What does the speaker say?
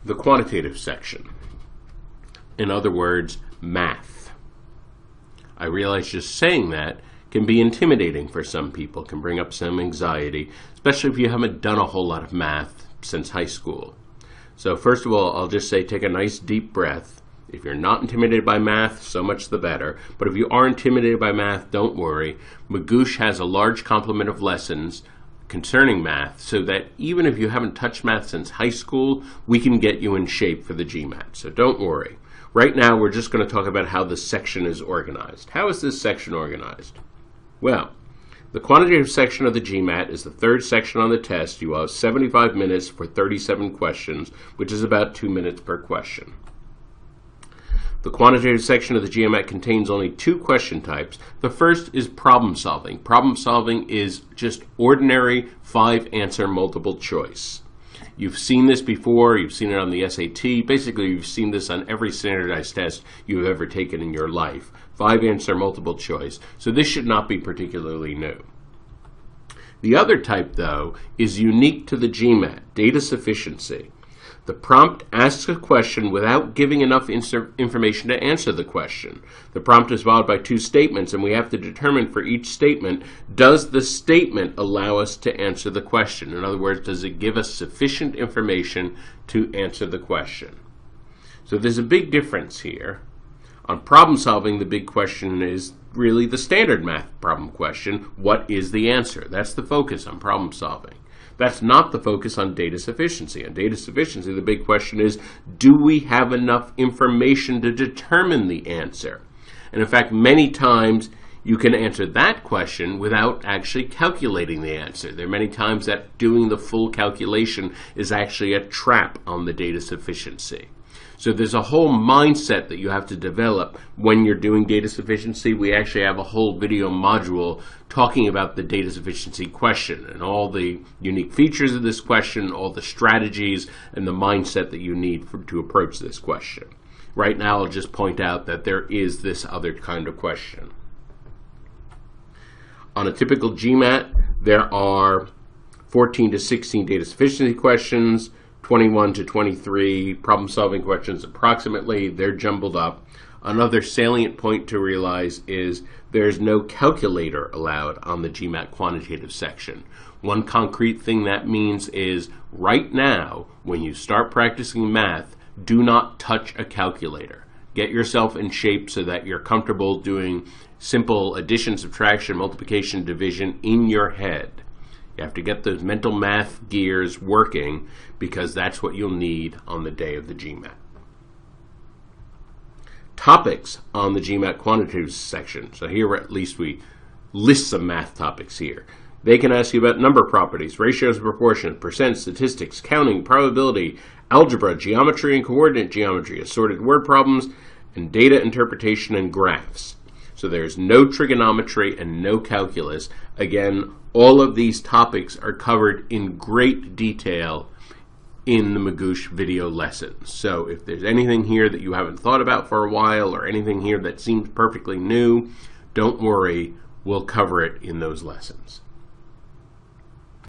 the quantitative section. In other words, math. I realize just saying that can be intimidating for some people, can bring up some anxiety, especially if you haven't done a whole lot of math since high school. So first of all, I'll just say take a nice deep breath. If you're not intimidated by math, so much the better. But if you are intimidated by math, don't worry. Magoosh has a large complement of lessons concerning math, so that even if you haven't touched math since high school, we can get you in shape for the GMAT. So don't worry. Right now, we're just going to talk about how this section is organized. How is this section organized? Well, the quantitative section of the GMAT is the third section on the test. You will have 75 minutes for 37 questions, which is about 2 minutes per question. The quantitative section of the GMAT contains only 2 question types. The first is problem solving. Problem solving is just ordinary 5-answer multiple choice. You've seen this before, you've seen it on the SAT. Basically, you've seen this on every standardized test you've ever taken in your life. 5-answer multiple choice. So this should not be particularly new. The other type, though, is unique to the GMAT, data sufficiency. The prompt asks a question without giving enough information to answer the question. The prompt is followed by 2 statements, and we have to determine for each statement, does the statement allow us to answer the question? In other words, does it give us sufficient information to answer the question? So there's a big difference here. On problem solving, the big question is really the standard math problem question. What is the answer? That's the focus on problem solving. That's not the focus on data sufficiency. On data sufficiency, the big question is, do we have enough information to determine the answer? And in fact, many times you can answer that question without actually calculating the answer. There are many times that doing the full calculation is actually a trap on the data sufficiency. So there's a whole mindset that you have to develop when you're doing data sufficiency. We actually have a whole video module talking about the data sufficiency question and all the unique features of this question, all the strategies and the mindset that you need to approach this question. Right now, I'll just point out that there is this other kind of question. On a typical GMAT, there are 14 to 16 data sufficiency questions, 21 to 23 problem-solving questions approximately. They're jumbled up. Another salient point to realize is there's no calculator allowed on the GMAT quantitative section. One concrete thing that means is right now, when you start practicing math, do not touch a calculator. Get yourself in shape so that you're comfortable doing simple addition, subtraction, multiplication, division in your head. You have to get those mental math gears working because that's what you'll need on the day of the GMAT. Topics on the GMAT quantitative section. So here at least we list some math topics here. They can ask you about number properties, ratios, proportions, percent, statistics, counting, probability, algebra, geometry and coordinate geometry, assorted word problems, and data interpretation and graphs. So there's no trigonometry and no calculus. Again, all of these topics are covered in great detail in the Magoosh video lessons. So if there's anything here that you haven't thought about for a while or anything here that seems perfectly new, don't worry, we'll cover it in those lessons.